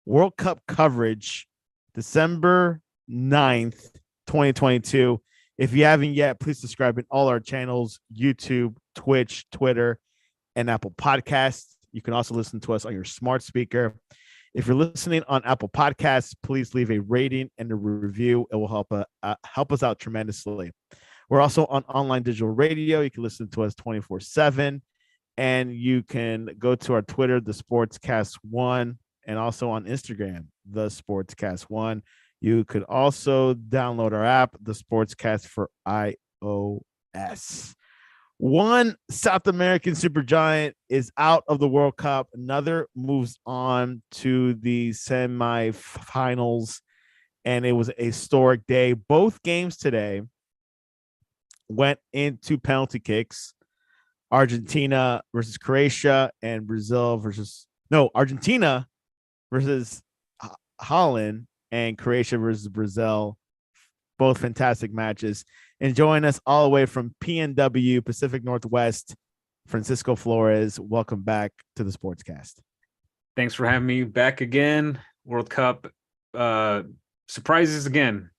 World Cup coverage, December 9th, 2022. If you haven't yet, please subscribe in all our channels: YouTube, Twitch, Twitter, and Apple Podcasts. You can also listen to us on your smart speaker. If you're listening on Apple Podcasts, please leave a rating and a review. It will help us out tremendously. We're also on online digital radio. You can listen to us 24/7, and you can go to our Twitter, the Sportscast One, and also on Instagram, the Sportscast One. You could also download our app, the Sportscast for iOS. One South American supergiant is out of the World Cup. Another moves on to the semifinals, and it was a historic day. Both games today went into penalty kicks. Argentina versus Croatia and Argentina versus Holland and Croatia versus Brazil. Both fantastic matches. And join us all the way from PNW, Pacific Northwest, Francisco Flores. Welcome back to the Sportscast. Thanks for having me back again. World Cup surprises again.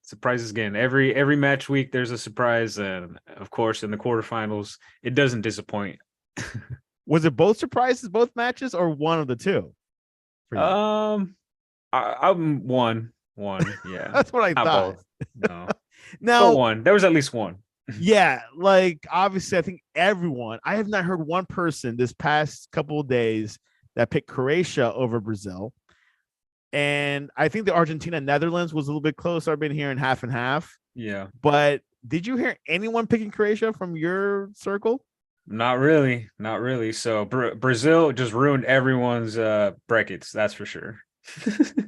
Every match week there's a surprise, and of course in the quarterfinals it doesn't disappoint. Was it both surprises, both matches, or one of the two? I'm one. Yeah, that's what I thought. Both. No, one. There was at least one. Yeah, like obviously, I think everyone. I have not heard one person this past couple of days that picked Croatia over Brazil. And I think the Argentina-Netherlands was a little bit close. I've been hearing half and half. Yeah. But did you hear anyone picking Croatia from your circle? Not really. So Brazil just ruined everyone's brackets. That's for sure.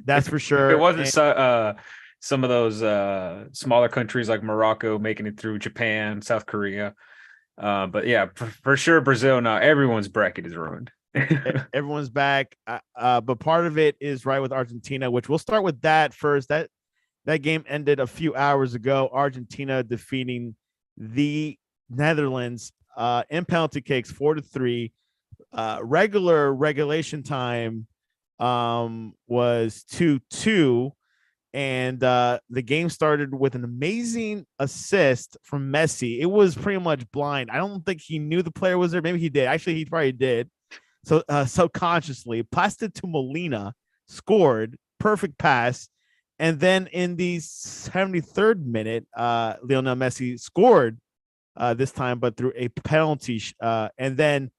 That's for sure. It wasn't some of those smaller countries like Morocco making it through, Japan, South Korea. But yeah, for sure, Brazil, now everyone's bracket is ruined. Everyone's back, but part of it is right with Argentina, which we'll start with that first. That game ended a few hours ago. Argentina defeating the Netherlands in penalty kicks 4-3. Regulation time was 2-2, and the game started with an amazing assist from Messi. It was pretty much blind. I don't think he knew the player was there. Maybe he did. Actually, he probably did. So subconsciously, passed it to Molina, scored, perfect pass. And then in the 73rd minute, Lionel Messi scored this time, but through a penalty. And then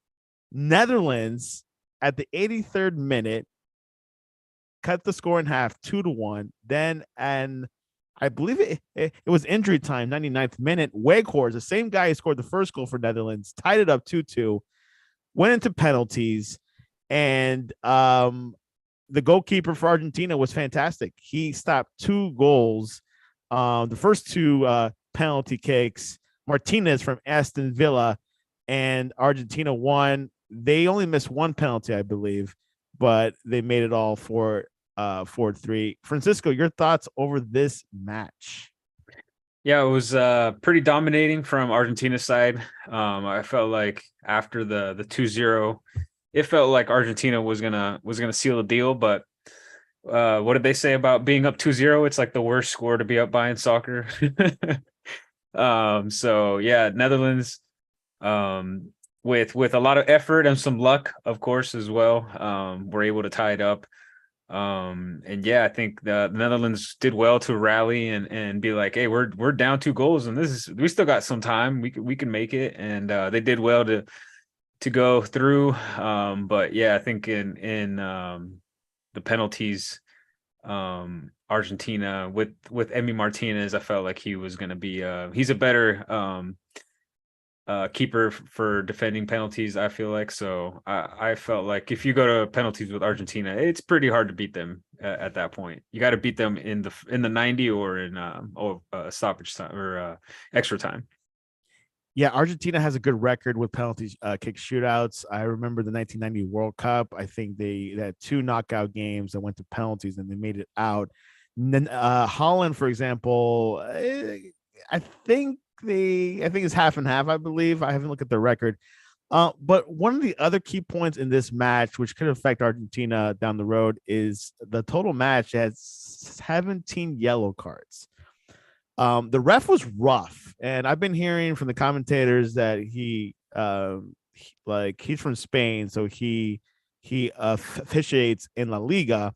Netherlands at the 83rd minute cut the score in half, 2-1. Then, and I believe it was injury time, 99th minute. Weghorst, the same guy who scored the first goal for Netherlands, tied it up 2-2. Went into penalties, and the goalkeeper for Argentina was fantastic. He stopped 2 goals. The first 2 penalty kicks, Martinez from Aston Villa, and Argentina won. They only missed 1 penalty, I believe, but they made it all for 4-3. Francisco, your thoughts over this match? Yeah, it was pretty dominating from Argentina's side. I felt like after the 2-0, it felt like Argentina was gonna seal the deal. But what did they say about being up 2-0? It's like the worst score to be up by in soccer. So yeah, Netherlands, with a lot of effort and some luck, of course, as well, were able to tie it up. And yeah, I think the Netherlands did well to rally and be like, hey, we're down 2 goals, and we still got some time. We can make it, and they did well to go through. But yeah, I think in the penalties, Argentina with Emi Martinez, I felt like he was going to be he's a better keeper for defending penalties, I feel like. So I felt like if you go to penalties with Argentina, it's pretty hard to beat them at that point. You got to beat them in the 90 or in stoppage time or extra time. Yeah, Argentina has a good record with penalty kick shootouts. I remember the 1990 World Cup. I think they had 2 knockout games that went to penalties and they made it out. And then Holland, for example, I think it's half and half, I believe. I haven't looked at the record. But one of the other key points in this match, which could affect Argentina down the road, is the total match has 17 yellow cards. The ref was rough, and I've been hearing from the commentators that like he's from Spain, so he officiates in La Liga,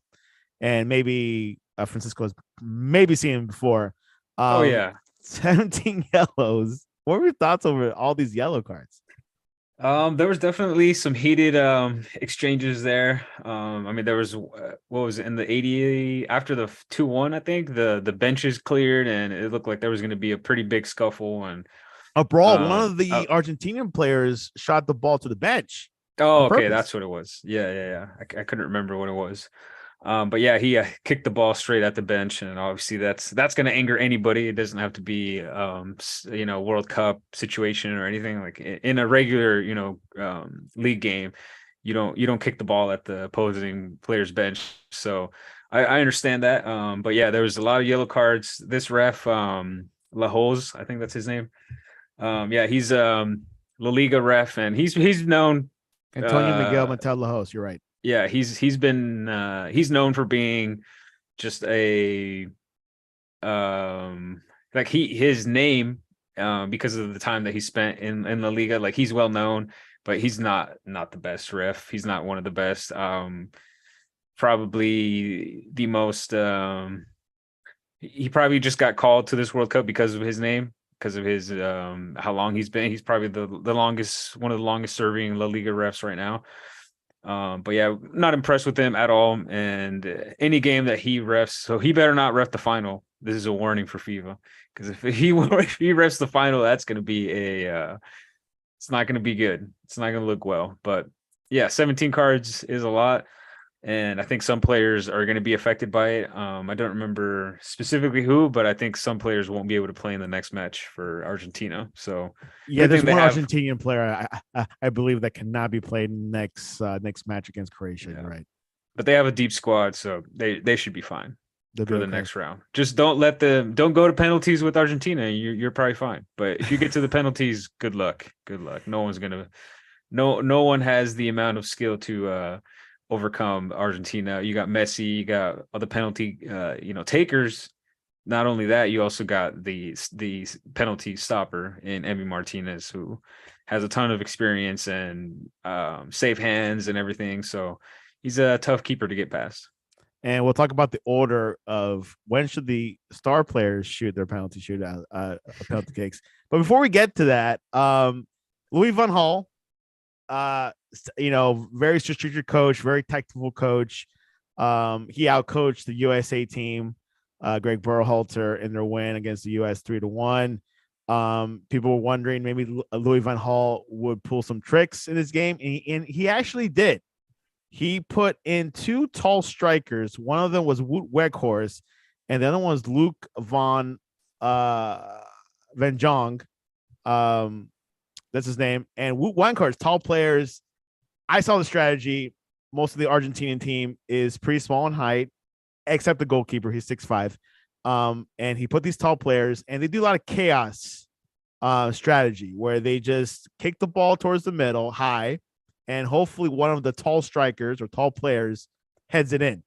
and maybe Francisco has maybe seen him before. Oh Um, yeah. 17 yellows. What were your thoughts over all these yellow cards? There was definitely some heated exchanges there. I mean, there was what was it in the 80 after the 2-1, I think the benches cleared and it looked like there was going to be a pretty big scuffle and A brawl. One um of uh, the Argentinian players shot the ball to the bench oh, on okay, purpose. that's what it was. Yeah. I couldn't remember what it was. But yeah, he kicked the ball straight at the bench, and obviously that's going to anger anybody. It doesn't have to be World Cup situation or anything. Like in a regular league game, you don't kick the ball at the opposing player's bench. So I understand that. But yeah, there was a lot of yellow cards. This ref, Lahoz, I think that's his name. Yeah, he's La Liga ref, and he's known. Antonio Miguel Uh, Montellajos, you're right. yeah, he's been he's known for being just a like his name because of the time that he spent in La Liga, like he's well known, but he's not the best ref. He's not one of the best. Probably the most he probably just got called to this World Cup because of his name, because of his how long he's been. He's probably the longest, one of the longest serving La Liga refs right now. But yeah, not impressed with him at all. And any game that he refs, so he better not ref the final. This is a warning for FIFA, because if he refs the final, that's going to be it's not going to be good. It's not going to look well. But yeah, 17 cards is a lot, and I think some players are going to be affected by it. I don't remember specifically who, but I think some players won't be able to play in the next match for Argentina. So Yeah, good there's thing they one have. Argentinian player I believe that cannot be played next match against Croatia. Yeah, You're right. but they have a deep squad, so they should be fine They'll be for the okay. next round. Just don't go to penalties with Argentina. You're probably fine. But if you get to the penalties, good luck. Good luck. No one has the amount of skill to overcome Argentina. You got Messi, you got other penalty takers. Not only that, you also got the penalty stopper in Emi Martinez, who has a ton of experience and safe hands and everything. So he's a tough keeper to get past. And we'll talk about the order of when should the star players shoot their penalty shootout, penalty kicks. But before we get to that, Louis van Gaal, very strategic coach, very tactical coach. He outcoached the USA team, Greg Berhalter, in their win against the US 3-1. People were wondering maybe Louis van Gaal would pull some tricks in this game, and he actually did. He put in two tall strikers. One of them was Wout Weghorst, and the other one was Luke Van Jong. That's his name. And Wout Weghorst, tall players. I saw the strategy. Most of the Argentinian team is pretty small in height, except the goalkeeper. He's 6'5". And he put these tall players, and they do a lot of chaos strategy where they just kick the ball towards the middle high, and hopefully one of the tall strikers or tall players heads it in.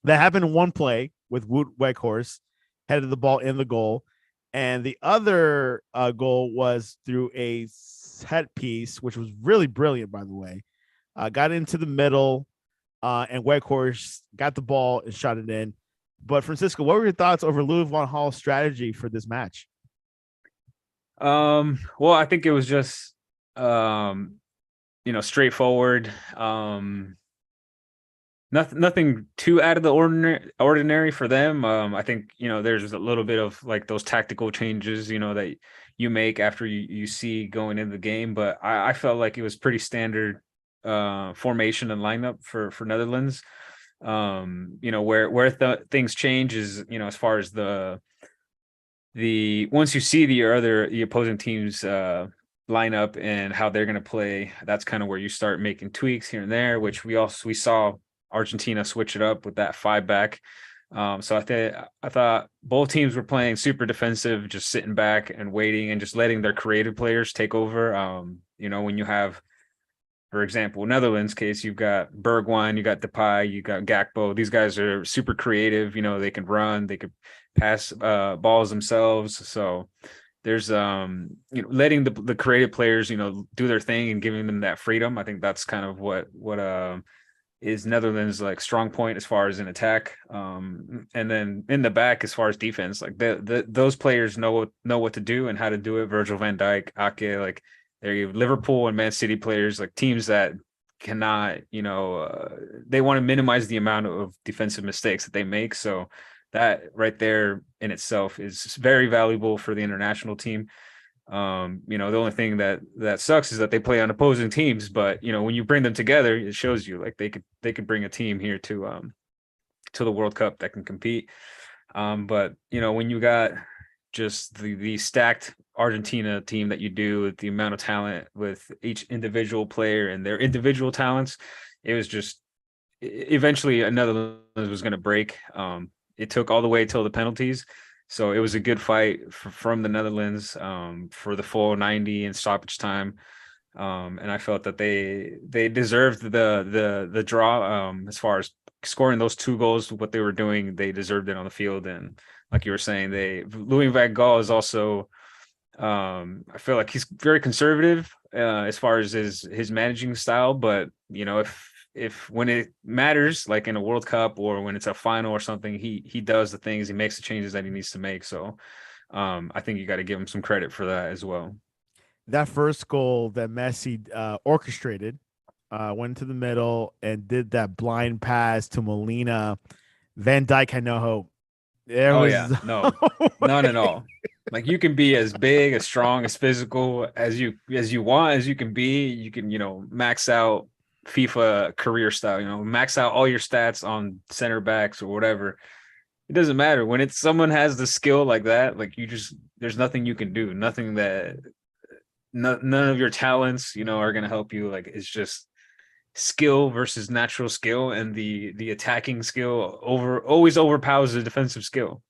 That happened in one play with Wout Weghorst, headed the ball in the goal. And the other goal was through a set piece, which was really brilliant, by the way. Got into the middle, and Weghorst got the ball and shot it in. But Francisco, what were your thoughts over Louis van Gaal's strategy for this match? Well, I think it was just straightforward. Nothing too out of the ordinary for them. I think there's a little bit of like those tactical changes that you make after you see going into the game, but I felt like it was pretty standard formation and lineup for Netherlands. Where things change is as far as the once you see the opposing teams line up and how they're going to play, that's kind of where you start making tweaks here and there, which we saw Argentina switch it up with that 5-back. So I thought both teams were playing super defensive, just sitting back and waiting and just letting their creative players take over. When you have, for example, Netherlands case, you've got Bergwijn, you got Depay, you got Gakpo. These guys are super creative. They can run, they could pass balls themselves. So there's letting the creative players do their thing and giving them that freedom. I think that's kind of what is Netherlands like strong point as far as an attack, and then in the back as far as defense. Like those players know what to do and how to do it. Virgil van Dijk, Ake, like there you have Liverpool and Man City players, like teams that cannot, they want to minimize the amount of defensive mistakes that they make. So that right there in itself is very valuable for the international team. The only thing that sucks is that they play on opposing teams, but when you bring them together, it shows you like they could bring a team here to the World Cup that can compete. But when you got just the stacked Argentina team that you do, with the amount of talent with each individual player and their individual talents, it was just eventually another was going to break. It took all the way till the penalties. So it was a good fight from the Netherlands for the full 90 and stoppage time. And I felt that they deserved the draw as far as scoring those 2 goals. What they were doing, they deserved it on the field. And like you were saying, Louis van Gaal is also, I feel like he's very conservative as far as his managing style. But if when it matters, like in a World Cup or when it's a final or something, he does the things, he makes the changes that he needs to make. So I think you got to give him some credit for that as well. That first goal that Messi orchestrated, went to the middle and did that blind pass to Molina. Van Dyke had no hope. There Oh was yeah, no no, none way. at all. Like you can be as big, as strong, as physical as you want, as you can be. You can max out FIFA career style. Max out all your stats on center backs or whatever. It doesn't matter when it's someone has the skill like that. Like there's nothing you can do. Nothing that none of your talents are going to help you. Like it's just skill versus natural skill, and the attacking skill always overpowers the defensive skill.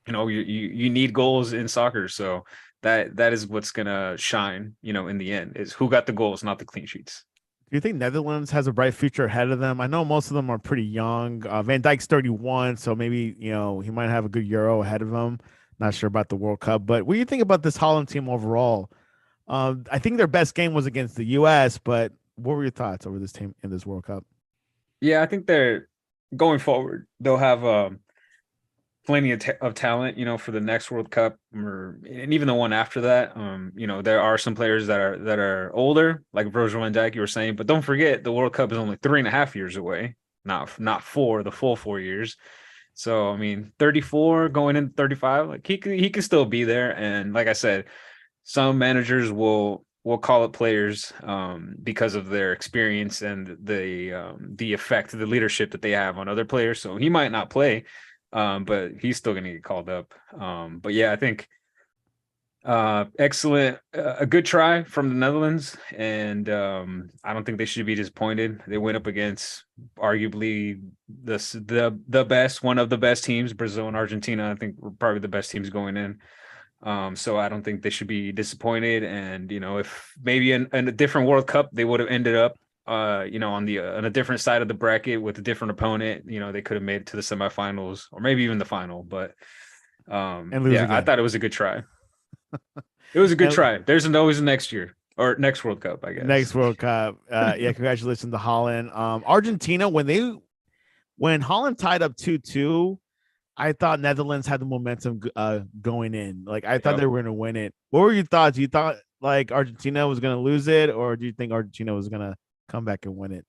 You need goals in soccer, so that is what's gonna shine in the end, is who got the goals, not the clean sheets. Do you think Netherlands has a bright future ahead of them? I know most of them are pretty young. Van Dijk's 31, so maybe he might have a good Euro ahead of him. Not sure about the World Cup, but what do you think about this Holland team overall? I think their best game was against the U.S., but what were your thoughts over this team in this World Cup? Yeah, I think they're going forward, they'll have plenty of talent, for the next World Cup, and even the one after that. There are some players that are older, like Virgil van Dijk, you were saying, but don't forget the World Cup is only 3.5 years away, not the full 4 years. So I mean, 34 going into 35, like he can still be there. And like I said, some managers will call it players because of their experience and the effect, the leadership that they have on other players. So he might not play, but he's still going to get called up. But yeah, I think excellent, a good try from the Netherlands, and I don't think they should be disappointed. They went up against arguably the best, one of the best teams, Brazil and Argentina. I think were probably the best teams going in. So I don't think they should be disappointed. And if maybe in a different World Cup they would have ended up on a different side of the bracket with a different opponent, they could have made it to the semifinals or maybe even the final. But And lose yeah, I again. thought it was a good try. It was a good And try. There's always a next year or next World Cup, I guess. next World Cup. Yeah, congratulations to Holland. Argentina, when Holland tied up 2-2, I thought Netherlands had the momentum going in. Like I thought Yep. they were going to win it. What were your thoughts? You thought like Argentina was going to lose it, or do you think Argentina was going to come back and win it?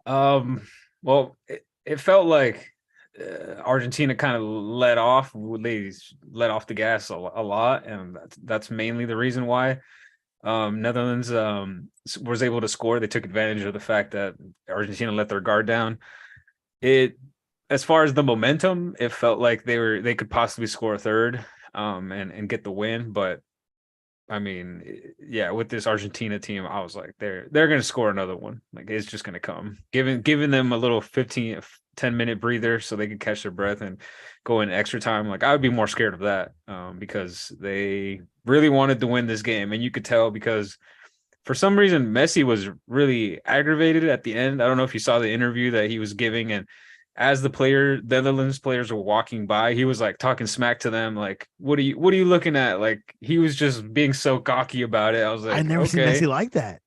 Well, it felt like Argentina kind of let off. They let off the gas a lot, and that's mainly the reason why Netherlands was able to score. They took advantage of the fact that Argentina let their guard down. It, as far as the momentum, it felt like they could possibly score a third, and get the win. But I mean, yeah, with this Argentina team, I was like, they're going to score another one. Like it's just going to come. Giving them a little 10-minute breather so they can catch their breath and go in extra time. Like I would be more scared of that, because they really wanted to win this game, and you could tell because for some reason Messi was really aggravated at the end. I don't know if you saw the interview that he was giving, and as the Netherlands players were walking by, he was like talking smack to them, like, what are you looking at? Like he was just being so cocky about it. I was I like, never seen okay. Messi like that.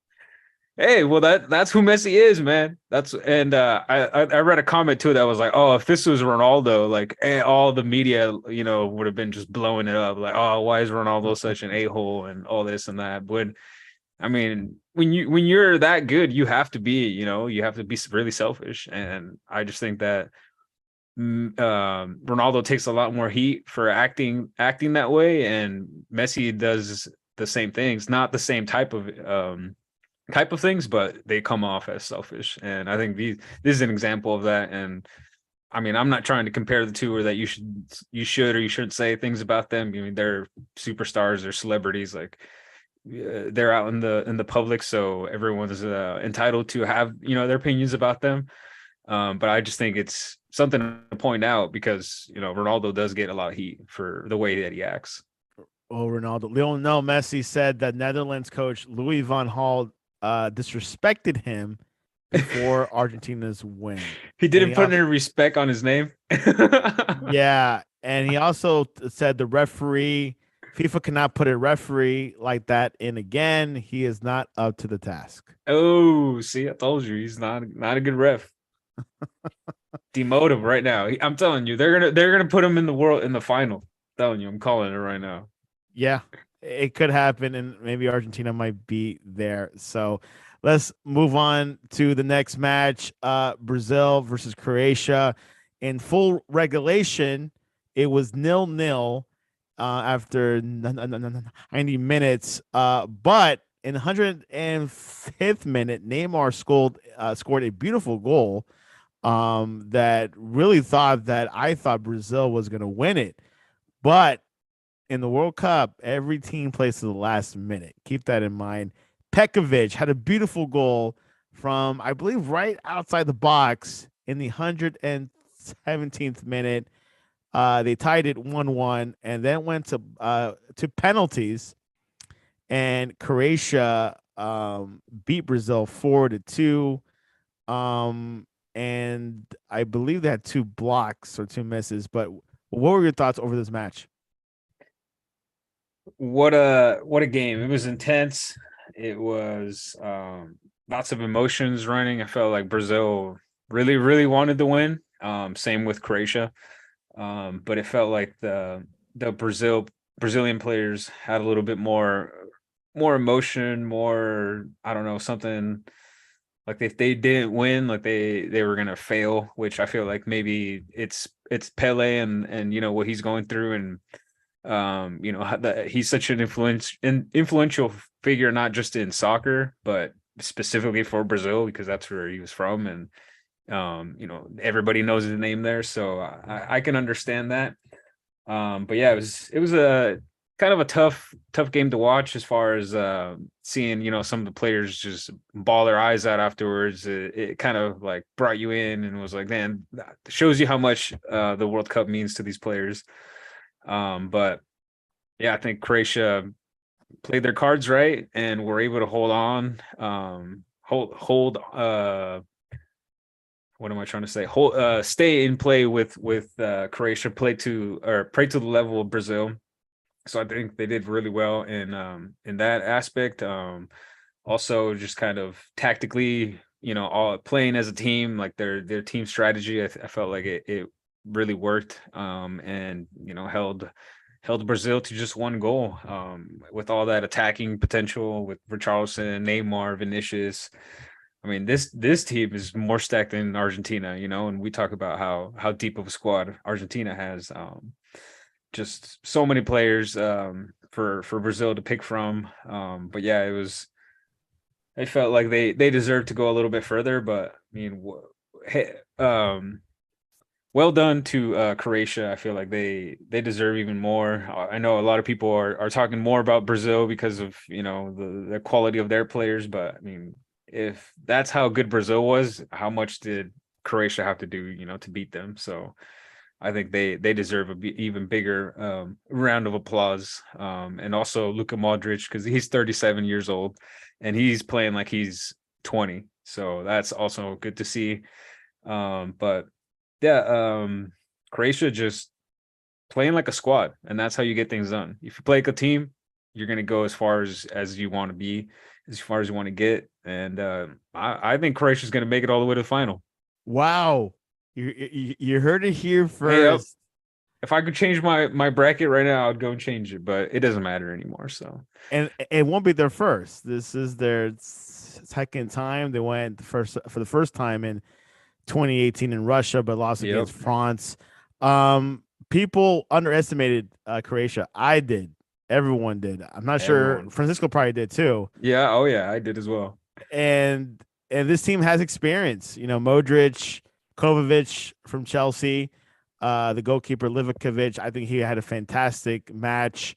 Hey, well that's who Messi is, man. That's and I read a comment too that was like, oh, if this was Ronaldo, like all the media, would have been just blowing it up, like, oh, why is Ronaldo such an a-hole and all this and that. But I mean, when you're that good, you have to be really selfish, and I just think that Ronaldo takes a lot more heat for acting that way, and Messi does the same things, not the same type of things, but they come off as selfish. And I think this is an example of that. And I mean, I'm not trying to compare the two, or that you should or you shouldn't say things about them. I mean, they're superstars, they're celebrities, like they're out in the public, so everyone's entitled to have their opinions about them. But I just think it's something to point out because Ronaldo does get a lot of heat for the way that he acts. Oh, Ronaldo. Lionel Messi said that Netherlands coach Louis van Gaal disrespected him before Argentina's win. He And didn't put any respect on his name. yeah, and he also said the referee, FIFA cannot put a referee like that in again. He is not up to the task. Oh, see, I told you he's not a good ref. Demote him right now. I'm telling you, they're gonna put him in the final. I'm telling you, I'm calling it right now. Yeah, it could happen, and maybe Argentina might be there. So let's move on to the next match. Brazil versus Croatia. In full regulation, it was 0-0 after 90 minutes. But in the 105th minute, Neymar scored a beautiful goal that really I thought Brazil was going to win it. But in the World Cup, every team plays to the last minute. Keep that in mind. Pekovic had a beautiful goal from, I believe, right outside the box in the 117th minute. They tied it 1-1 and then went to penalties. And Croatia beat Brazil 4-2. And I believe they had two blocks or two misses. But what were your thoughts over this match? What a game. It was intense. It was lots of emotions running. I felt like Brazil really, really wanted to win. Same with Croatia. But it felt like the Brazilian players had a little bit more emotion, more, I don't know, something like if they didn't win, like they were gonna fail, which I feel like maybe it's Pele and what he's going through, and that he's such an influential figure, not just in soccer, but specifically for Brazil because that's where he was from, and everybody knows his name there, so I can understand that. But yeah, it was a kind of a tough game to watch as far as seeing some of the players just ball their eyes out afterwards. It kind of like brought you in and was like, man, that shows you how much the World Cup means to these players. But yeah, I think Croatia played their cards right and were able to hold on, hold what am I trying to say? Hold stay in play with Croatia, play to the level of Brazil. So I think they did really well in that aspect. Also just kind of tactically, all playing as a team, like their team strategy, I felt like it really worked, and held Brazil to just one goal, with all that attacking potential with Richarlison, Neymar, Vinicius. I mean, this team is more stacked than Argentina, and we talk about how deep of a squad Argentina has. Just so many players for Brazil to pick from. But yeah, I felt like they deserved to go a little bit further, but I mean, hey, well done to Croatia. I feel like they deserve even more. I know a lot of people are talking more about Brazil because of the quality of their players, but I mean, if that's how good Brazil was, how much did Croatia have to do to beat them? So I think they deserve even bigger round of applause. And also Luka Modric, because he's 37 years old and he's playing like he's 20. So that's also good to see. But yeah, Croatia just playing like a squad, and that's how you get things done. If you play like a team, you're gonna go as far as you want to be, as far as you want to get. And I think Croatia's gonna make it all the way to the final. Wow. You heard it here Hey, first. if I could change my bracket right now, I'd go and change it, but it doesn't matter anymore. So And it won't be their first. This is their second time. They went for the first time in 2018 in Russia, but lost yep, against France. People underestimated Croatia. I did. Everyone did. I'm not sure. everyone. Francisco probably did too. Yeah, oh yeah, I did as well. And this team has experience. You know, Modric, Kovacic from Chelsea, the goalkeeper Livakovic. I think he had a fantastic match.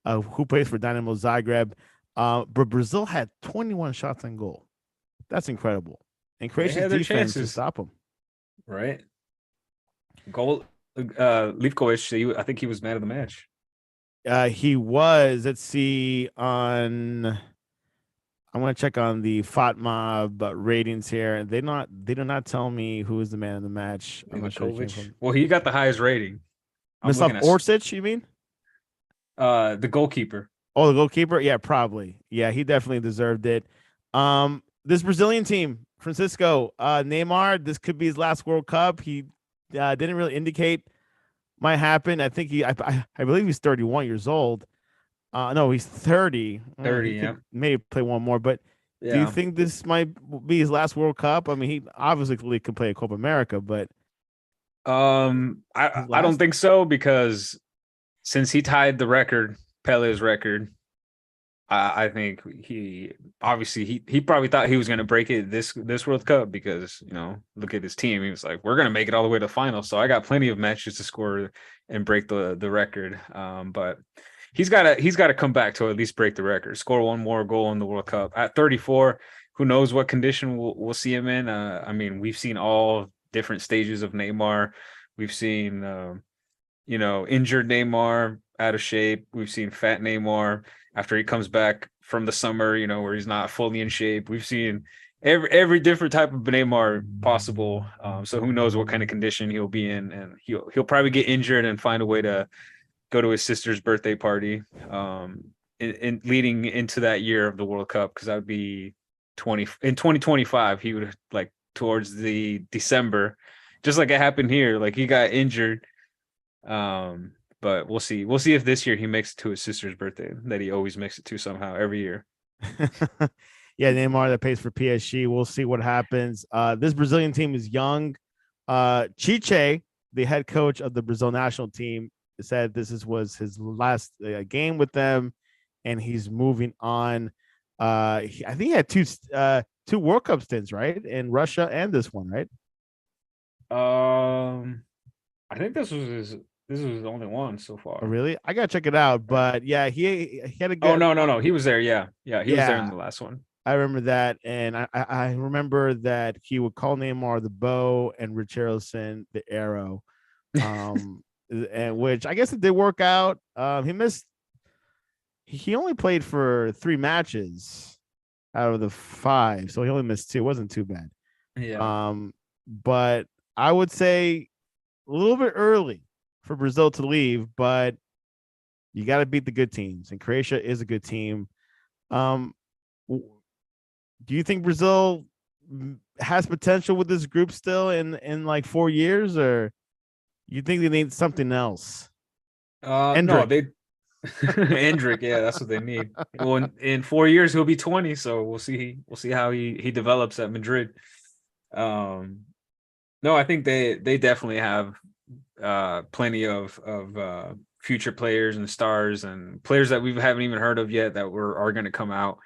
Who plays for Dynamo Zagreb? But Brazil had 21 shots on goal. That's incredible. And They Croatia's had their defense to chances, stop them. right? Goal, Livkovic, I think he was man of the match. He was. Let's see. On I'm gonna check on the FOTMob ratings here. They do not tell me who is the man of the match. I'm not sure who came Livakovic. from. Well, he got the highest rating. I'm Mislav looking at Orsic, you mean? the goalkeeper. Oh, the goalkeeper? Yeah, probably. Yeah, he definitely deserved it. This Brazilian team, Francisco, Neymar, this could be his last World Cup. He didn't really indicate might happen. I think I believe he's 31 years old. No, he's 30. 30, He yeah. could maybe play one more, but do you Yeah. think this might be his last World Cup? I mean, he obviously could play a Copa America, but his I don't last? think so, because since he tied the record, Pele's record, I think he probably thought he was going to break it this World Cup, because look at his team. He was like, we're going to make it all the way to the final, so I got plenty of matches to score and break the record. But he's got to come back to at least break the record, score one more goal in the World Cup at 34. Who knows what condition we'll see him in? I mean, we've seen all different stages of Neymar. We've seen injured Neymar, out of shape. We've seen fat Neymar after he comes back from the summer, where he's not fully in shape. We've seen every different type of Neymar possible. So who knows what kind of condition he'll be in, and he'll probably get injured and find a way to go to his sister's birthday party, in leading into that year of the World Cup, because that would be 2025. He would, like, towards the December, just like it happened here. Like, he got injured. But we'll see. We'll see if this year he makes it to his sister's birthday that he always makes it to somehow every year. Yeah, Neymar that plays for PSG. We'll see what happens. This Brazilian team is young. Chiche, the head coach of the Brazil national team, said was his last game with them, and he's moving on. I think he had two World Cup stints, right, in Russia and this one, right? I think this was the only one so Oh, far. really? I gotta check it out. But yeah, he had a Oh, good. no, no, no. He was there. Yeah. Yeah. He was there in Yeah, the last one. I remember that, and I remember that he would call Neymar the bow and Richarlison the arrow, and which I guess it did work out. He only played for 3 matches out of the 5, so he only missed 2. It wasn't too bad. Yeah. But I would say a little bit early for Brazil to leave, but you got to beat the good teams, and Croatia is a good team. Um, do you think Brazil has potential with this group still in like 4 years, or you think they need something else? No, Hendrick. they Hendrick. Yeah, that's what they need. Well, in 4 years he'll be 20, so we'll see. We'll see how he develops at Madrid. Um, no, I think they definitely have plenty of future players and stars and players that we haven't even heard of yet that are going to come out.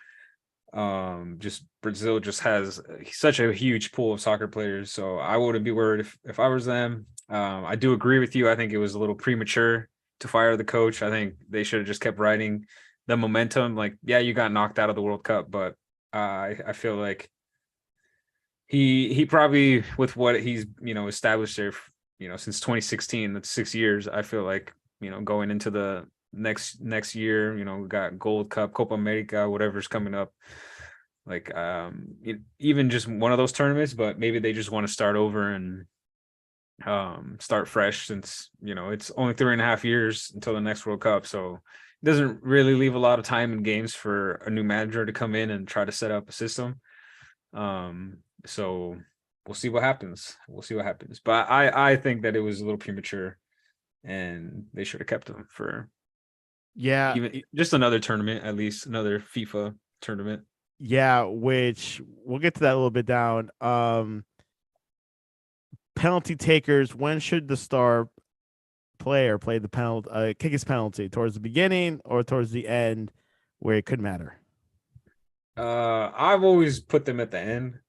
Just Brazil just has such a huge pool of soccer players, so I wouldn't be worried if I was them. I do agree with you. I think it was a little premature to fire the coach. I think they should have just kept riding the momentum. Like, yeah, you got knocked out of the World Cup, but I feel like he probably, with what he's established there since 2016, that's 6 years. I feel like, going into the next year, we got Gold Cup, Copa America, whatever's coming up. Like, even just one of those tournaments, but maybe they just want to start over and start fresh, since it's only 3.5 years until the next World Cup. So it doesn't really leave a lot of time in games for a new manager to come in and try to set up a system. So we'll see what happens. But I think that it was a little premature, and they should have kept him for Yeah, even just another tournament, at least another FIFA tournament. yeah, which we'll get to that a little bit down. Penalty takers, when should the star player play the penalty, kick his penalty towards the beginning or towards the end, where it could matter? I've always put them at the end.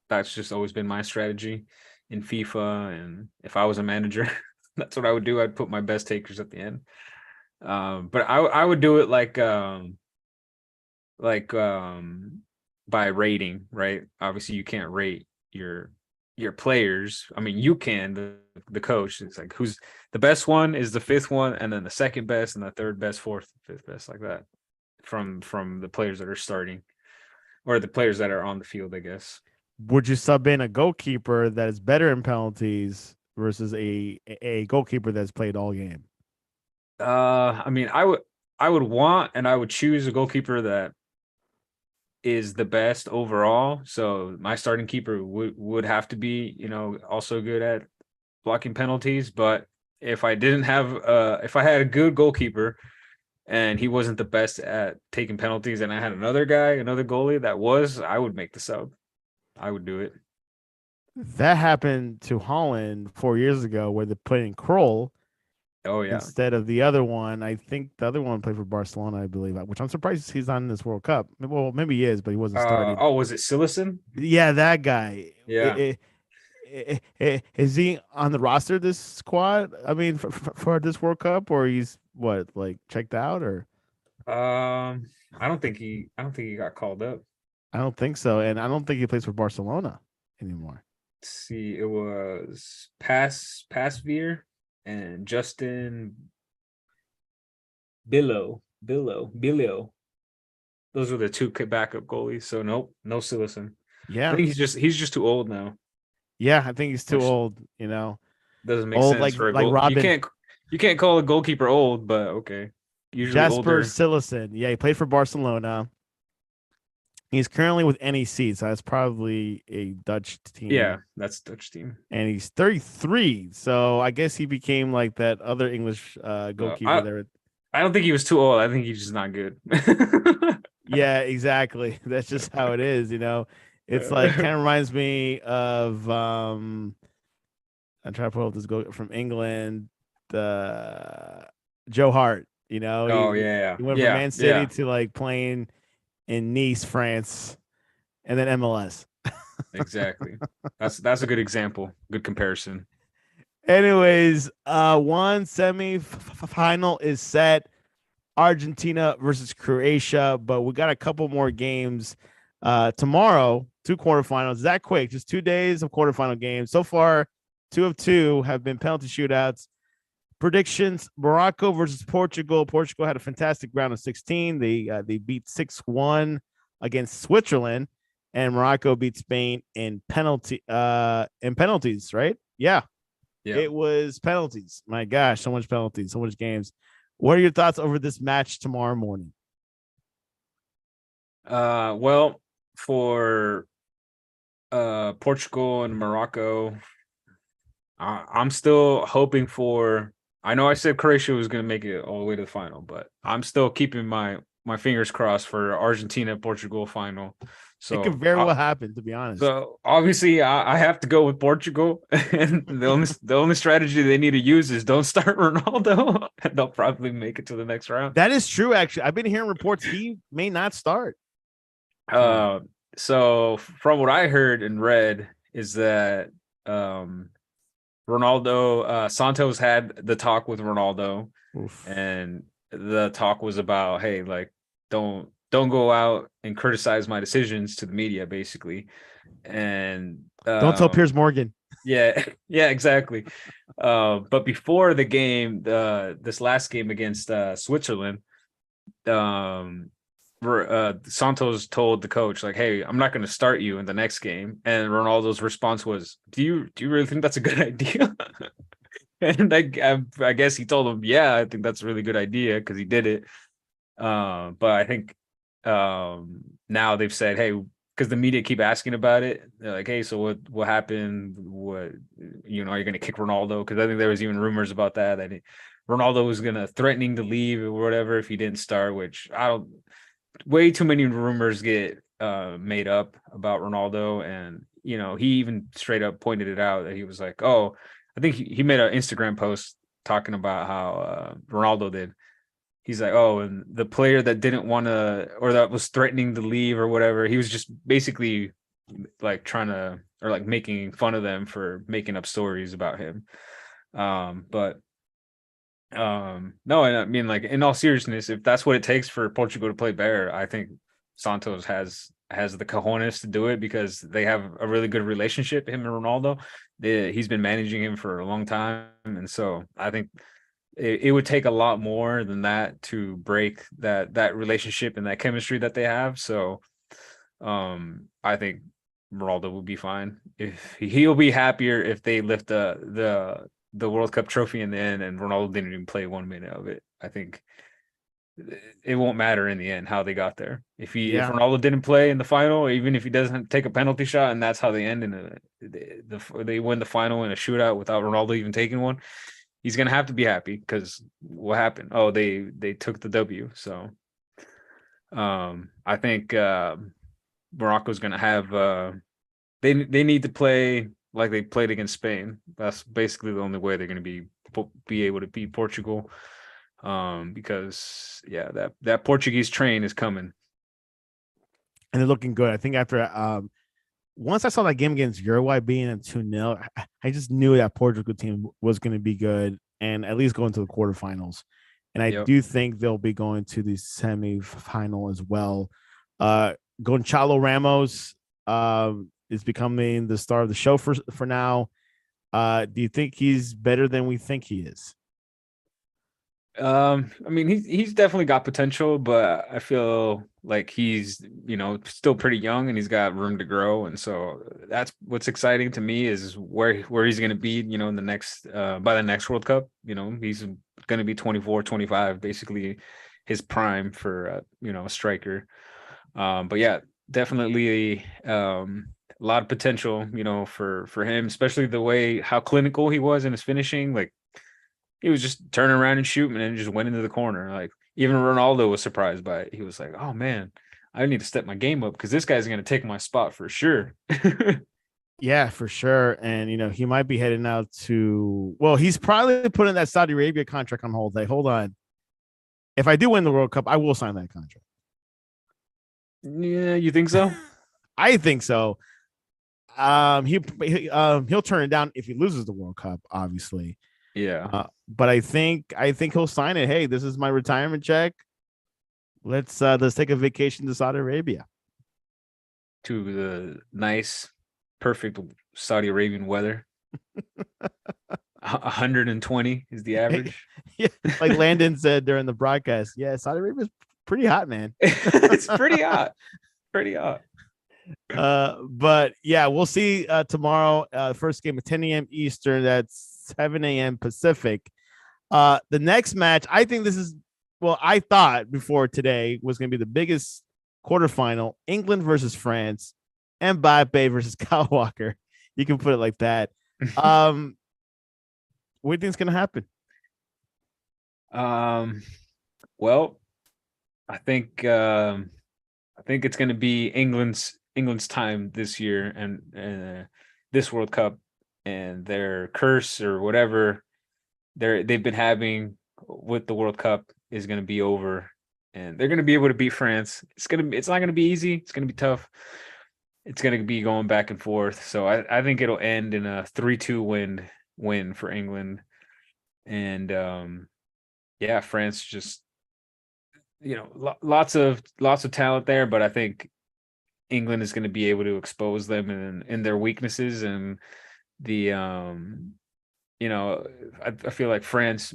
That's just always been my strategy in FIFA, and if I was a manager, that's what I would do. I'd put my best takers at the end. But I would do it like by rating, right? Obviously, you can't rate your players. I mean, you can, the coach. It's like, who's the best one is the fifth one, and then the second best, and the third best, fourth, fifth best, like that, from the players that are starting, or the players that are on the field, I guess. Would you sub in a goalkeeper that is better in penalties versus a goalkeeper that's played all game? I mean, I would want, and I would choose a goalkeeper that is the best overall. So my starting keeper would have to be, also good at blocking penalties. But if I didn't have if I had a good goalkeeper and he wasn't the best at taking penalties, and I had another guy, another goalie that was, I would make the sub. I would do it. That happened to Holland 4 years ago, where they put in Kroll Oh yeah. instead of the other one. I think the other one played for Barcelona, I believe, which I'm surprised he's not in this World Cup. Well, maybe he is, but he wasn't starting. Oh, was it Sillison? Yeah, that guy. Yeah. Is he on the roster this squad? I mean, for this World Cup, or he's what, like, checked out, or I don't think he got called up. I don't think so, and I don't think he plays for Barcelona anymore. Let's see, it was Passveer and Justin Billow. Those were the two backup goalies. So nope, no Sillison. I Yeah, think he's just too old now, yeah, I think he's too which old. doesn't make Old sense like for a like goal. You Robin. can't call a goalkeeper old, but okay. Usually Jasper older. Cillison. Yeah, he played for Barcelona. He's currently with NEC, so that's probably a Dutch Yeah, team. that's Dutch team. And he's 33, so I guess he became like that other English No, goalkeeper there. I don't think he was too old. I think he's just not good. Yeah, exactly. That's just how it is. It's like, kind of reminds me of I'm trying to pull up this goal from England, Joe Hart. Oh He yeah, he went from yeah, Man City yeah. to like playing in Nice, France, and then MLS. Exactly. That's a good example. Good comparison. Anyways, one semi-final is set. Argentina versus Croatia, but we got a couple more games tomorrow. Two quarterfinals. That quick, just 2 days of quarterfinal games. So far, 2 of 2 have been penalty shootouts. Predictions: Morocco versus Portugal. Portugal had a fantastic round of 16. They beat 6-1 against Switzerland, and Morocco beat Spain in penalties. Right? Yeah, Yeah. it was penalties. My gosh, so much penalties, so much games. What are your thoughts over this match tomorrow morning? Well, for Portugal and Morocco, I'm still hoping for. I know I said Croatia was going to make it all the way to the final, but I'm still keeping my fingers crossed for Argentina Portugal final. It could So very well happen, to be honest. So obviously, I have to go with Portugal, and the only strategy they need to use is don't start Ronaldo, and they'll probably make it to the next round. That is true. Actually, I've been hearing reports he may not start tomorrow. Uh, so from what I heard and read is that Ronaldo, Santos had the talk with Ronaldo, Oof. and the talk was about, hey, like, don't go out and criticize my decisions to the media, basically. And Don't tell Piers Morgan. Yeah, yeah, exactly. But before the game, this last game against Switzerland, um, Santos told the coach like, "Hey, I'm not going to start you in the next game." And Ronaldo's response was, "Do you really think that's a good idea?" And I guess he told him, "Yeah, I think that's a really good idea," because he did it. But I think now they've said, "Hey," because the media keep asking about it. They're like, "Hey, so what happened? What are you going to kick Ronaldo?" Because I think there was even rumors about that Ronaldo was going to threatening to leave or whatever if he didn't start. Which I don't. Way too many rumors get made up about Ronaldo, and he even straight up pointed it out that he was like, "Oh, I think he made an Instagram post talking about how Ronaldo did." He's like, "Oh, and the player that didn't want to or that was threatening to leave or whatever, he was just basically like trying to or like making fun of them for making up stories about him." But no, and I mean, like, in all seriousness, if that's what it takes for Portugal to play better, I think Santos has the cojones to do it because they have a really good relationship, him and Ronaldo. He's been managing him for a long time, and so I think it would take a lot more than that to break that relationship and that chemistry that they have. So I think Ronaldo will be fine. If he'll be happier if they lift the World Cup trophy in the end and Ronaldo didn't even play 1 minute of it. I think it won't matter in the end how they got there. If Yeah. Ronaldo didn't play in the final, even if he doesn't take a penalty shot, and that's how they end they win the final in a shootout without Ronaldo even taking one, he's gonna have to be happy because what happened? Oh, they took the W. So I think Morocco's gonna have they need to play like they played against Spain. That's basically the only way they're gonna be able to beat Portugal. Because yeah, that Portuguese train is coming. And they're looking good. I think after once I saw that game against Uruguay being a 2-0, I just knew that Portugal team was going to be good and at least going to the quarterfinals. And I Yep. do think they'll be going to the semifinal as well. Uh, Gonçalo Ramos is becoming the star of the show for now. Do you think he's better than we think he is? I mean, he's definitely got potential, but I feel like he's still pretty young and he's got room to grow, and so that's what's exciting to me is where he's going to be, in the next by the next World Cup. He's going to be 24, 25, basically his prime for a striker. But yeah, definitely a lot of potential, for him, especially the way how clinical he was in his finishing, like he was just turning around and shooting and just went into the corner. Like even Ronaldo was surprised by it. He was like, "Oh man, I need to step my game up because this guy's going to take my spot for sure." Yeah, for sure. And he might be heading out to. Well, he's probably putting that Saudi Arabia contract on hold. Like, hold on. If I do win the World Cup, I will sign that contract. Yeah, you think so? I think so. He'll turn it down if he loses the World Cup, obviously. Yeah. But I think he'll sign it. Hey, this is my retirement check. Let's take a vacation to Saudi Arabia. To the nice, perfect Saudi Arabian weather. 120 is the average. Yeah, like Landon said during the broadcast. Yeah, Saudi Arabia's pretty hot, man. It's pretty hot. Pretty hot. But yeah, we'll see tomorrow. First game at 10 a.m. Eastern. That's 7 a.m. Pacific. The next match, I think this is I thought before today was going to be the biggest quarterfinal: England versus France, Mbappe versus Kyle Walker. You can put it like that. What do you think is going to happen? um well, I think it's going to be England's time this year and this World Cup, and their curse or whatever they've been having with the World Cup is going to be over, and they're going to be able to beat France. It's not going to be easy. It's going to be tough. It's going to be going back and forth. So I think it'll end in a 3-2 win for England, and yeah, France just lots of talent there, but I think England is going to be able to expose them in their weaknesses, and the I feel like France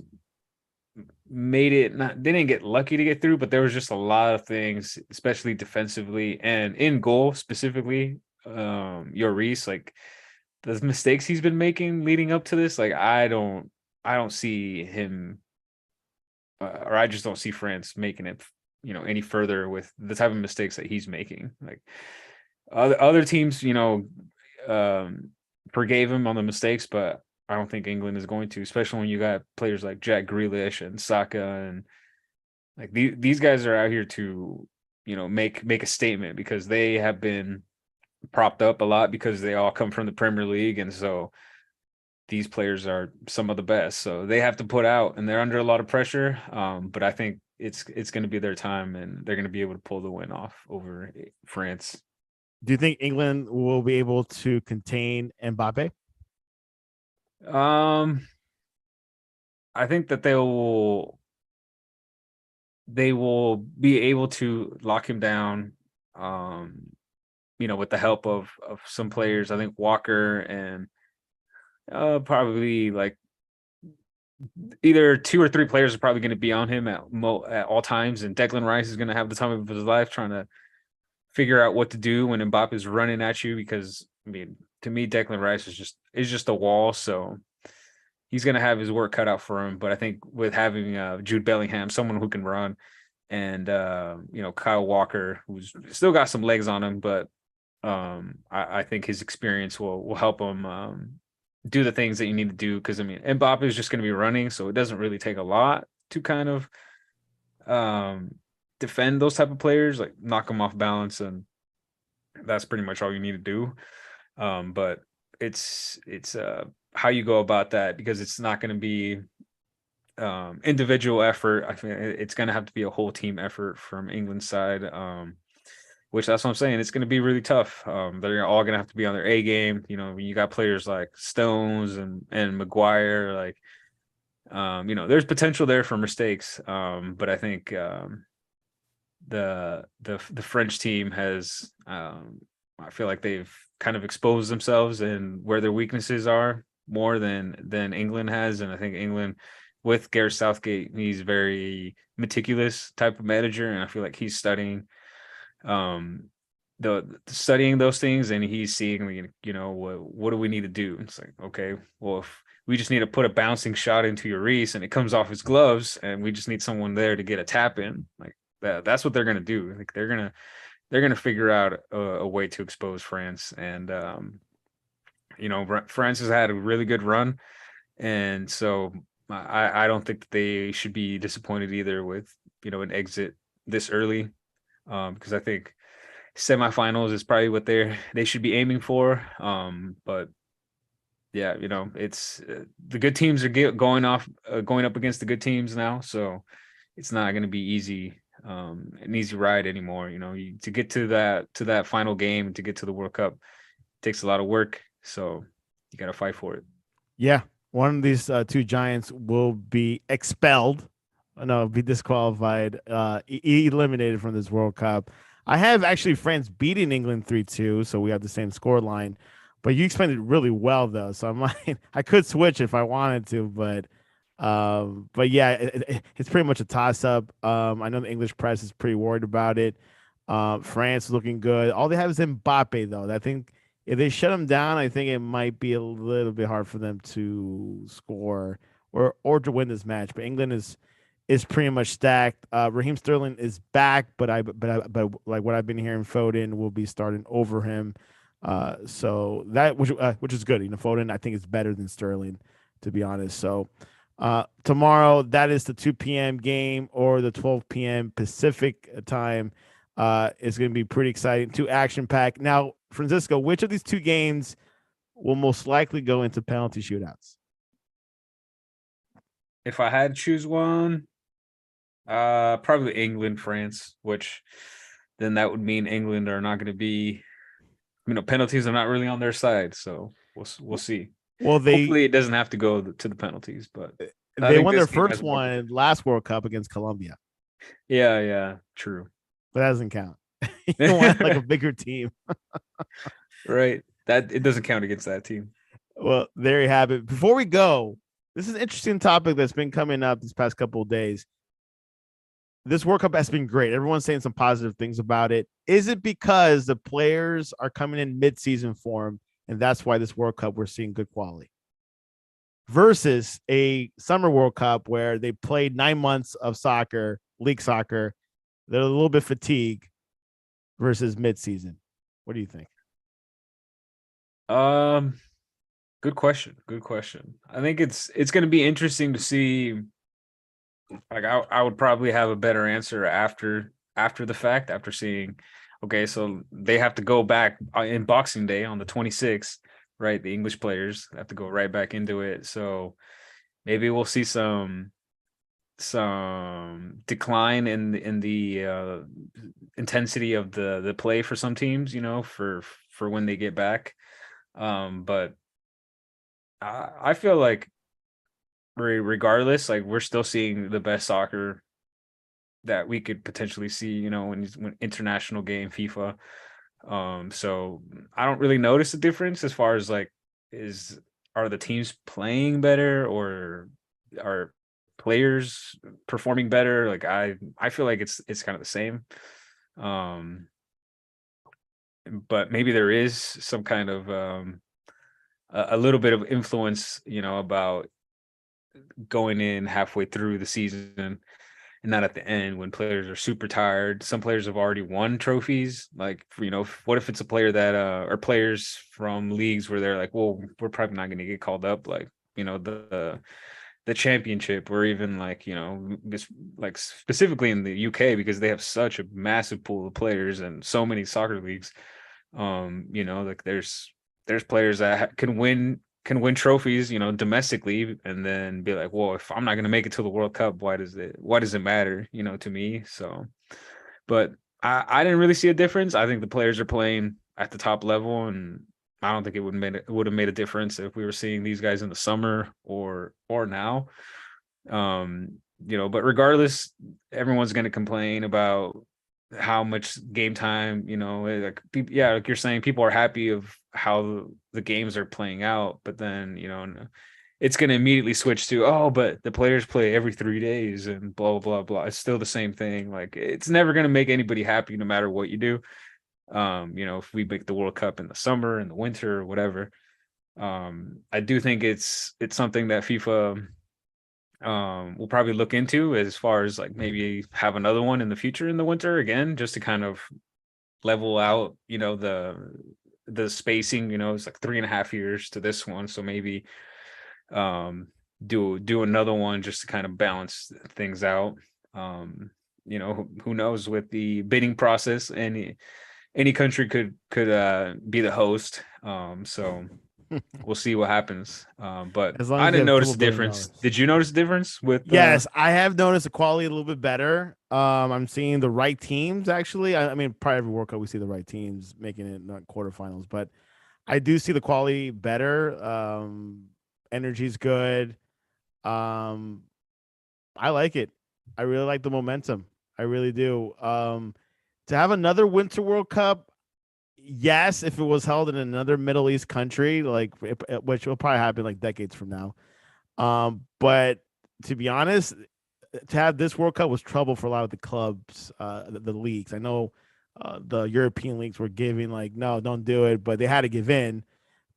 made it not they didn't get lucky to get through, but there was just a lot of things, especially defensively and in goal specifically. Lloris, like the mistakes he's been making leading up to this, like I don't see him or I just don't see France making it, any further with the type of mistakes that he's making. Like other teams, um, forgave him on the mistakes, but I don't think England is going to, especially when you got players like Jack Grealish and Saka, and like these guys are out here to, make a statement because they have been propped up a lot because they all come from the Premier League, and so these players are some of the best. So they have to put out, and they're under a lot of pressure. But I think it's going to be their time, and they're going to be able to pull the win off over France. Do you think England will be able to contain Mbappe? Um, I think that they will be able to lock him down. Um, with the help of some players. I think Walker and probably like either two or three players are probably going to be on him at all times, and Declan Rice is going to have the time of his life trying to figure out what to do when Mbappe is running at you. Because I mean, to me, Declan Rice is just a wall, so he's going to have his work cut out for him. But I think with having Jude Bellingham, someone who can run, and Kyle Walker, who's still got some legs on him, but I think his experience will help him do the things that you need to do. Because I mean, Mbappe is just going to be running, so it doesn't really take a lot to kind of defend those type of players, like knock them off balance, and that's pretty much all you need to do. But it's how you go about that, because it's not going to be individual effort. I think it's going to have to be a whole team effort from England's side. Which that's what I'm saying. It's going to be really tough. They're all going to have to be on their A game. When you got players like Stones and Maguire, like, there's potential there for mistakes. But I think the French team has, I feel like they've kind of exposed themselves and where their weaknesses are more than England has. And I think England, with Gareth Southgate, he's very meticulous type of manager, and I feel like he's studying the studying those things, and he's seeing, what do we need to do. It's like, okay, well, if we just need to put a bouncing shot into Lloris and it comes off his gloves, and we just need someone there to get a tap in, like that's what they're gonna do. Like they're gonna figure out a way to expose France. And France has had a really good run, and so I don't think that they should be disappointed either with an exit this early, because I think semifinals is probably what they should be aiming for. But yeah, it's the good teams are going up against the good teams now, so it's not going to be easy, an easy ride anymore. To get to that final game, to get to the World Cup, takes a lot of work, so you got to fight for it. Yeah, one of these two giants will be expelled. No, be disqualified, eliminated from this World Cup. I have actually France beating England 3-2, so we have the same score line. But you explained it really well, though. So I could switch if I wanted to, but yeah, it's pretty much a toss up. I know the English press is pretty worried about it. France is looking good. All they have is Mbappe, though. I think if they shut him down, I think it might be a little bit hard for them to score or to win this match. But England is pretty much stacked. Raheem Sterling is back, but like what I've been hearing, Foden will be starting over him. So that which is good. Foden I think is better than Sterling, to be honest. So tomorrow, that is the 2 p.m. game or the 12 p.m. Pacific time. It's going to be pretty exciting. Two action packed. Now, Francisco, which of these two games will most likely go into penalty shootouts? If I had to choose one, probably England, France, which then that would mean England are not going to be, penalties are not really on their side. So we'll see. Well, Hopefully it doesn't have to go to the penalties, but I they think won their this team first has more one potential. last World Cup against Colombia, Yeah, true. but that doesn't count. You want like a bigger team. Right. That it doesn't count against that team. Well, there you have it. Before we go, this is an interesting topic that's been coming up this past couple of days. This World Cup has been great. Everyone's saying some positive things about it. Is it because the players are coming in mid-season form, and that's why this World Cup we're seeing good quality? Versus a summer World Cup where they played 9 months of soccer, league soccer. They're a little bit fatigued versus mid-season. What do you think? Um, Good question. Good question. I think it's going to be interesting to see. Like I would probably have a better answer after the fact, after seeing. Okay, so they have to go back in Boxing Day on the 26th, right? The English players have to go right back into it. So maybe we'll see some decline in the intensity of the play for some teams, for when they get back. But I feel like regardless, like we're still seeing the best soccer that we could potentially see, when international game FIFA. So I don't really notice a difference as far as like is are the teams playing better or are players performing better? Like I feel like it's kind of the same. Um, but maybe there is some kind of a little bit of influence, about going in halfway through the season and not at the end when players are super tired. Some players have already won trophies. Like, what if it's a player that or players from leagues where they're like, well, we're probably not going to get called up, like, the championship, or even like, just like specifically in the UK, because they have such a massive pool of players and so many soccer leagues. Like there's players that can win trophies, domestically, and then be like, well, if I'm not going to make it to the World Cup, why does it matter, to me? So, but I didn't really see a difference. I think the players are playing at the top level, and I don't think it would have made a difference if we were seeing these guys in the summer or now. But regardless, everyone's going to complain about how much game time, like yeah, like you're saying, people are happy of how the games are playing out, but then, it's going to immediately switch to, oh, but the players play every 3 days and blah blah blah. It's still the same thing. Like it's never going to make anybody happy no matter what you do. If we make the World Cup in the summer, in the winter, or whatever. I do think it's something that FIFA we'll probably look into, as far as like maybe have another one in the future in the winter again, just to kind of level out, the spacing. It's like 3.5 years to this one, so maybe um do another one just to kind of balance things out. Who knows, with the bidding process, any country could be the host. So we'll see what happens. But As long I as they didn't have a notice couple a billion difference. dollars. Did you notice a difference with Yes, I have noticed the quality a little bit better. I'm seeing the right teams actually. I mean, probably every World Cup we see the right teams making it, not quarterfinals, but I do see the quality better. Energy's good. Um, I like it. I really like the momentum. I really do. To have another Winter World Cup, yes, if it was held in another Middle East country, which will probably happen like decades from now. But to be honest, to have this World Cup was trouble for a lot of the clubs, the leagues. I know the European leagues were giving like, no, don't do it, but they had to give in.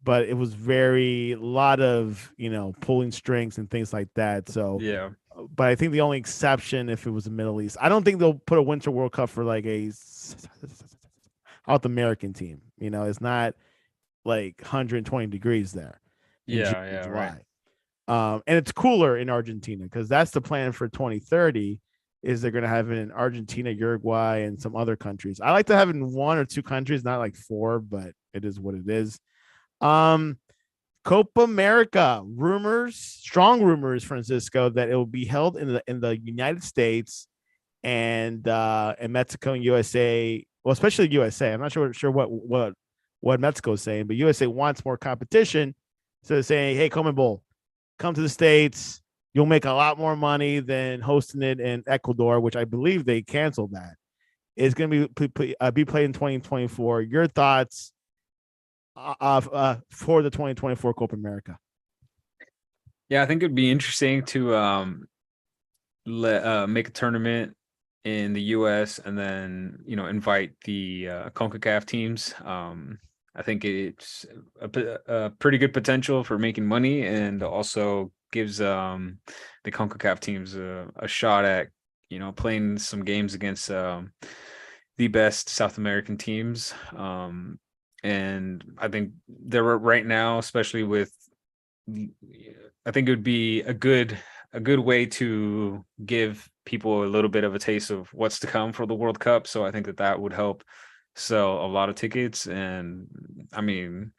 But it was very a lot of pulling strings and things like that. So, yeah, but I think the only exception if it was the Middle East, I don't think they'll put a Winter World Cup for like a South American team. It's not like 120 degrees there in June and yeah, right. July. And it's cooler in Argentina because that's the plan for 2030 is they're going to have it in Argentina, Uruguay, and some other countries. I like to have it in one or two countries, not like four, but it is what it is. Um, Copa America rumors, strong rumors, Francisco, that it will be held in the United States and Mexico and USA. Well, especially USA. I'm not sure what Mexico is saying, but USA wants more competition. So they're saying, hey, CONMEBOL, come to the States. You'll make a lot more money than hosting it in Ecuador, which I believe they canceled that. It's going to be played in 2024. Your thoughts for the 2024 Copa America. Yeah, I think it'd be interesting to make a tournament in the US and then, invite the CONCACAF teams. I think it's a pretty good potential for making money, and also gives the CONCACAF teams a shot at, playing some games against the best South American teams. And I think there are right now, especially with, I think it would be a good way to give people a little bit of a taste of what's to come for the World Cup. So I think that would help sell a lot of tickets. And I mean,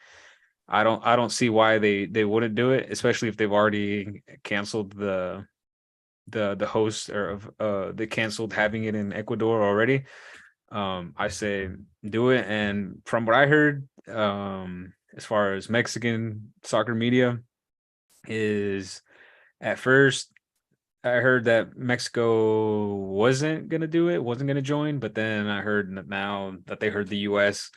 I don't see why they wouldn't do it, especially if they've already canceled the host, or of they canceled having it in Ecuador already. I say do it. And from what I heard, as far as Mexican soccer media, is at first I heard that Mexico wasn't gonna do it, wasn't gonna join, but then I heard now that they heard the US.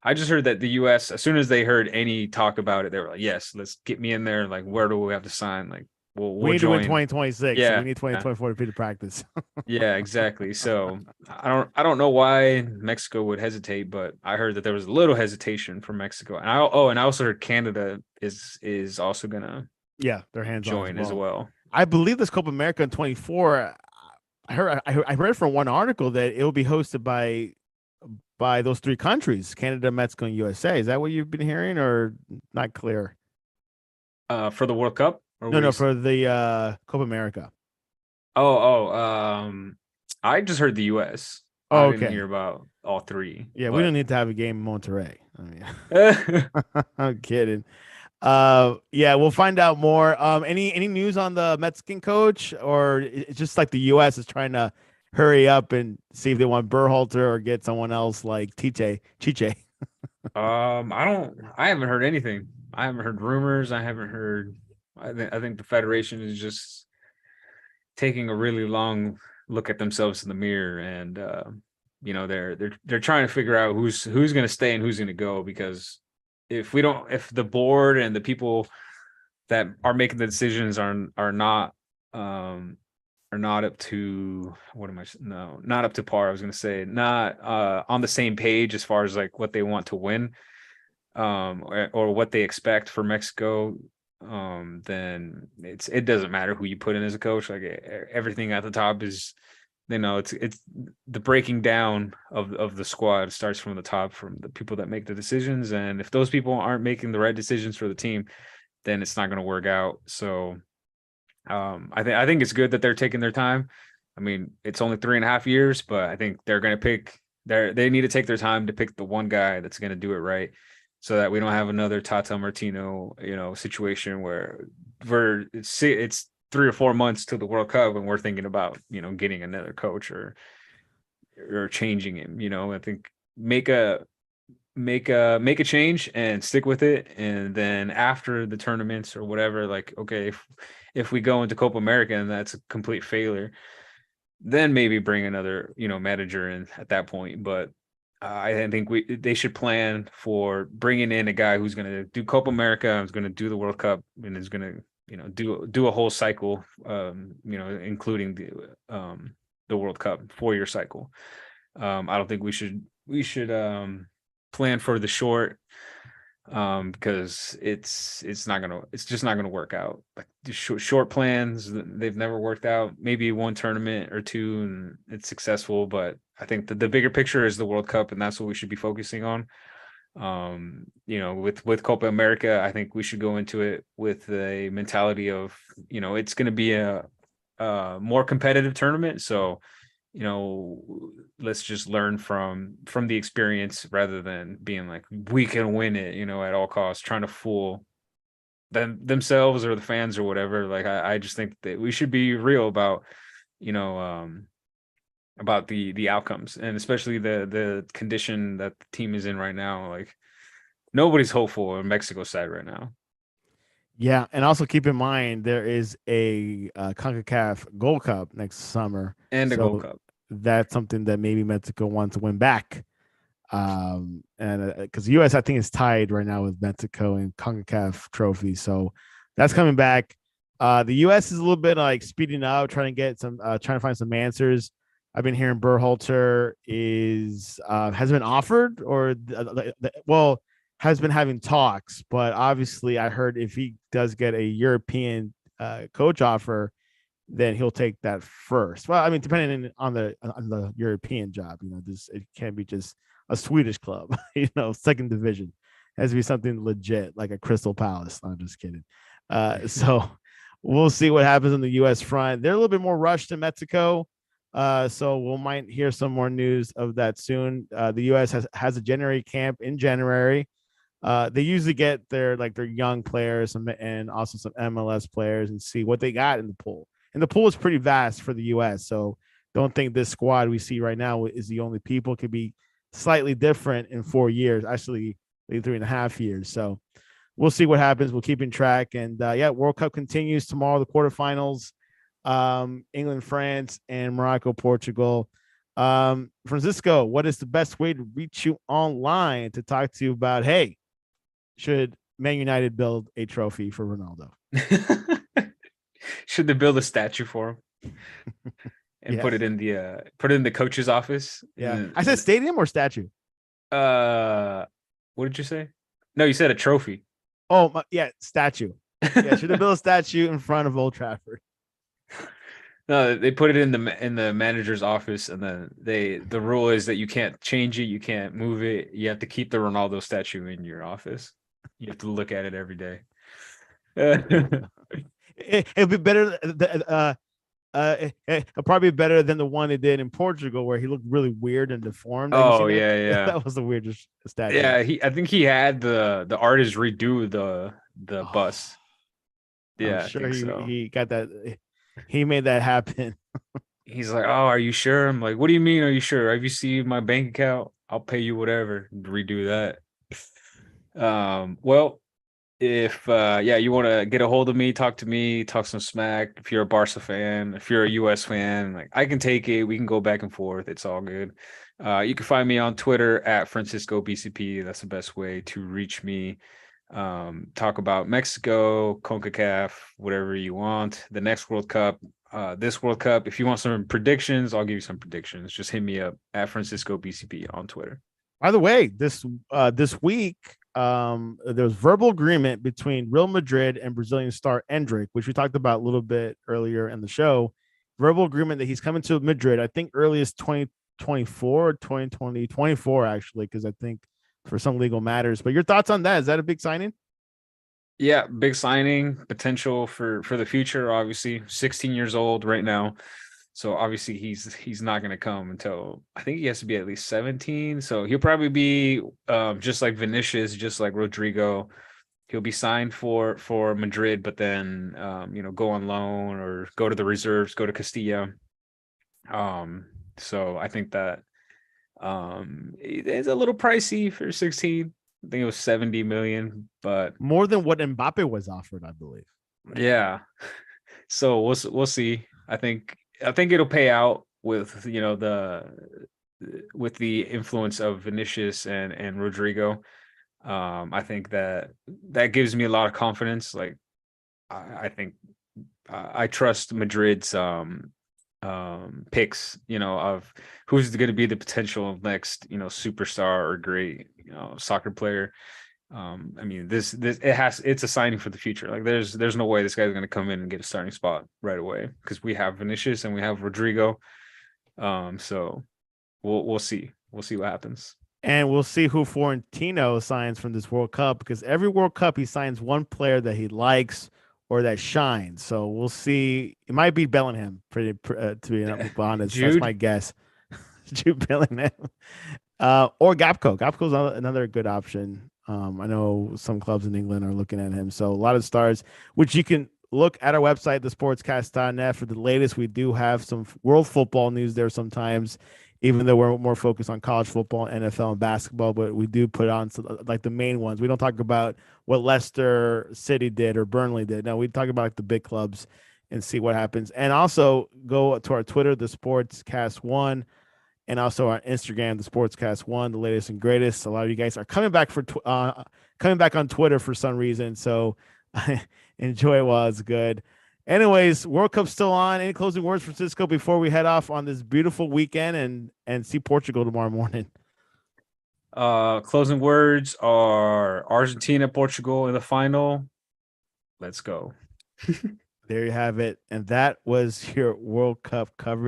I just heard that the US, as soon as they heard any talk about it, they were like, "Yes, let's get me in there. Like, where do we have to sign? Like, We we'll need to win join." 2026, so we Yeah, need yeah, 2024 to be the practice. yeah, exactly. So I don't know why Mexico would hesitate, but I heard that there was a little hesitation from Mexico, and I also heard Canada is also gonna Yeah, they're hands on as join as well. well. I believe this Copa America in 24. I read from one article that it will be hosted by those three countries: Canada, Mexico, and USA. Is that what you've been hearing, or not clear? For the World Cup, or No, what do no, you say? for the Copa America. I just heard the US. I Oh, didn't okay. hear about all three, Yeah, we don't but need to have a game in Monterrey. I mean, uh, I'm kidding. Yeah, we'll find out more. Any news on the Mexican coach, or it's just like the US is trying to hurry up and see if they want Berhalter or get someone else like Chiche. I haven't heard anything. I haven't heard rumors. I think the Federation is just taking a really long look at themselves in the mirror, and they're trying to figure out who's going to stay and who's going to go, because if the board and the people that are making the decisions um are not up to, what am I no not up to par, I was going to say, not on the same page as far as like what they want to win, or what they expect for Mexico, then it doesn't matter who you put in as a coach. Like, everything at the top is, it's the breaking down of the squad starts from the top, from the people that make the decisions, and if those people aren't making the right decisions for the team, then it's not going to work out. So I think it's good that they're taking their time. I mean, it's only 3.5 years, but I think they're going to they need to take their time to pick the one guy that's going to do it right, so that we don't have another Tata Martino, situation where it's 3 or 4 months to the World Cup and we're thinking about, getting another coach, or changing him. I think make a change and stick with it, and then after the tournaments or whatever, like, okay, if we go into Copa America and that's a complete failure, then maybe bring another, manager in at that point. But I think they should plan for bringing in a guy who's going to do Copa America, who's going to do the World Cup, and is going to, do a whole cycle, including the World Cup 4-year cycle. I don't think we should plan for the short, because it's just not gonna work out. Like, the short plans, they've never worked out. Maybe one tournament or two and it's successful, but I think the bigger picture is the World Cup, and that's what we should be focusing on. With Copa America, I think we should go into it with a mentality of, it's going to be a more competitive tournament. So, let's just learn from the experience, rather than being like, we can win it, at all costs, trying to fool themselves or the fans or whatever. Like, I just think that we should be real about, you know, about the outcomes, and especially the condition that the team is in right now. Like, nobody's hopeful on Mexico's side right now. Yeah, and also keep in mind there is a CONCACAF Gold Cup next summer, And the Gold so Cup. that's something that maybe Mexico wants to win back. And because the U.S. I think is tied right now with Mexico and CONCACAF trophy, so that's coming back. The U.S. is a little bit like speeding up, trying to get some, trying to find some answers. I've been hearing Berhalter is has been offered or well has been having talks, but obviously I heard if he does get a European coach offer, then he'll take that first. Well, I mean, depending on the European job, this it can't be just a Swedish club, second division. It has to be something legit, like a Crystal Palace. I'm just kidding. So we'll see what happens on the U.S. front. They're a little bit more rushed in Mexico. So we might hear some more news of that soon. The U.S. has a January camp in January. They usually get their young players and also some MLS players and see what they got in the pool. And the pool is pretty vast for the U.S. So don't think this squad we see right now is the only people. It could be slightly different in 4 years, actually 3.5 years. So we'll see what happens. We'll keep in track. And yeah, World Cup continues tomorrow, the quarterfinals, England, France, and Morocco, Portugal. Francisco, what is the best way to reach you online to talk to you about, hey, should Man United build a trophy for Ronaldo? Should they build a statue for him and Yes. put it in the coach's office? Yeah. I said stadium or statue? What did you say? No, you said a trophy. Oh, yeah, statue. Yeah, should they build a statue in front of Old Trafford? No, they put it in the manager's office, and then the rule is that you can't change it, you can't move it. You have to keep the Ronaldo statue in your office. You have to look at it every day. It'd be better. Probably better than the one they did in Portugal, where he looked really weird and deformed. Have you Oh seen that? yeah, yeah, That was the weirdest statue. yeah. I think he had the artist redo the Oh, bus. I'm Yeah, I sure think he so. he got that. He made that happen. He's like, "Oh, are you sure?" I'm like, "What do you mean? Are you sure? Have you seen my bank account? I'll pay you whatever. Redo that." Well, if yeah, you want to get a hold of me, talk to me, talk some smack. If you're a Barca fan, if you're a US fan, like I can take it. We can go back and forth. It's all good. You can find me on Twitter at Francisco BCP. That's the best way to reach me. Talk about Mexico, CONCACAF, whatever you want. The next World Cup, this World Cup. If you want some predictions, I'll give you some predictions. Just hit me up at Francisco BCP on Twitter. By the way, this week, there was verbal agreement between Real Madrid and Brazilian star Endrick, which we talked about a little bit earlier in the show. Verbal agreement that he's coming to Madrid. I think earliest 2024 or 2024 actually, because I think for some legal matters. But your thoughts on that? Is that a big signing? Yeah, big signing potential for the future. Obviously, 16 years old right now, so obviously he's not going to come until I think he has to be at least 17. So he'll probably be just like Vinicius, just like Rodrigo. He'll be signed for Madrid, but then go on loan or go to the reserves, go to Castilla. So I think that it's a little pricey for 16. I think it was 70 million, but More than what Mbappe was offered, I believe. yeah. So we'll see. I think it'll pay out with with the influence of Vinicius and Rodrigo. I think that gives me a lot of confidence. Like I think I trust Madrid's picks, of who's going to be the potential next, superstar or great, soccer player. I mean, this it's a signing for the future. Like there's no way this guy's going to come in and get a starting spot right away because we have Vinicius and we have Rodrigo. So we'll see. We'll see what happens. And we'll see who Florentino signs from this World Cup because every World Cup he signs one player that he likes or that shines. So we'll see. It might be Bellingham, to be honest. That's my Jude. guess. Jude Bellingham, or Gapco. Gapco's another good option. I know some clubs in England are looking at him. So a lot of stars, which you can look at our website, thesportscast.net, for the latest. We do have some world football news there sometimes, even though we're more focused on college football, NFL, and basketball. But we do put on like the main ones. We don't talk about what Leicester City did or Burnley did. No, we talk about like the big clubs and see what happens. And also go to our Twitter, the Sportscast One. and also our Instagram, the Sportscast One, the latest and greatest. A lot of you guys are coming back coming back on Twitter for some reason, so enjoy it while it's good. Anyways, World Cup's still on. Any closing words, Francisco, before we head off on this beautiful weekend and see Portugal tomorrow morning? Closing words are Argentina, Portugal in the final. Let's go. There you have it, and that was your World Cup coverage.